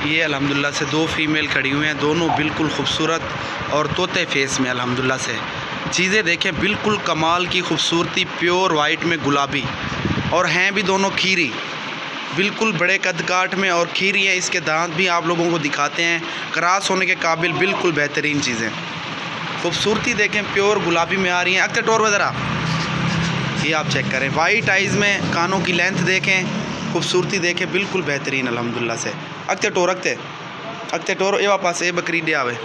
ये अल्हम्दुलिल्लाह से दो फीमेल खड़ी हुई हैं, दोनों बिल्कुल खूबसूरत और तोते फेस में अल्हम्दुलिल्लाह से। चीज़ें देखें, बिल्कुल कमाल की खूबसूरती, प्योर वाइट में गुलाबी, और हैं भी दोनों खीरी, बिल्कुल बड़े कद काट में और खीरी हैं। इसके दांत भी आप लोगों को दिखाते हैं, क्रॉस होने के काबिल बिल्कुल बेहतरीन चीज़ें। खूबसूरती देखें, प्योर गुलाबी में आ रही हैं। अक्ते टोर वगैरह ये आप चेक करें, वाइट आइज़ में, कानों की लेंथ देखें, खूबसूरती देखें, बिल्कुल बेहतरीन अल्हम्दुलिल्लाह से। अक्ते टोर अक्ते टोर ये वापस ये बकरी डे आवे,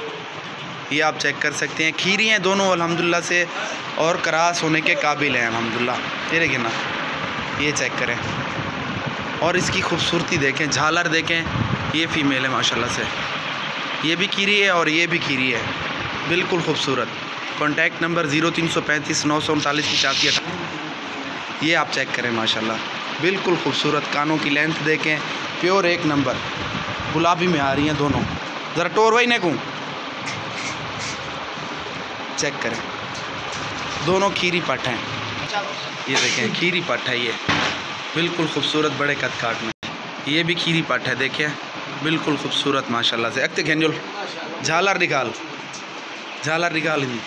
ये आप चेक कर सकते हैं। खीरी हैं दोनों अल्हम्दुलिल्लाह से और क्रॉस होने के काबिल हैं अल्हम्दुलिल्लाह। ये देखिए ना, ये चेक करें, और इसकी खूबसूरती देखें, झालर देखें। ये फ़ीमेल है माशाल्लाह से, ये भी खीरी है और ये भी खीरी है, बिल्कुल खूबसूरत। Contact number 0335 939 85। ये आप चेक करें माशाल्लाह, बिल्कुल खूबसूरत। कानों की लेंथ देखें, प्योर एक नंबर गुलाबी में आ रही हैं दोनों। ज़रा टोर वही ने को चेक करें, दोनों खीरी पट हैं। ये देखें, खीरी पट है, ये बिल्कुल खूबसूरत बड़े कद काट में। ये भी खीरी पट है, देखें बिल्कुल खूबसूरत माशाल्लाह से। अक्ते घेंजुल झालर निकाल, झालर निकाल इन्हीं।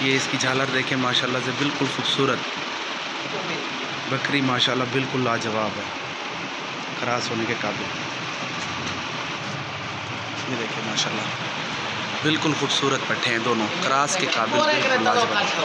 ये इसकी झालर देखें माशाल्लाह से, बिल्कुल खूबसूरत बकरी माशाल्लाह, बिल्कुल लाजवाब है, क्रॉस होने के काबिल। ये देखें माशाल्लाह, बिल्कुल खूबसूरत पट्टे हैं दोनों, क्रॉस के काबिल, बिल्कुल लाजवाब।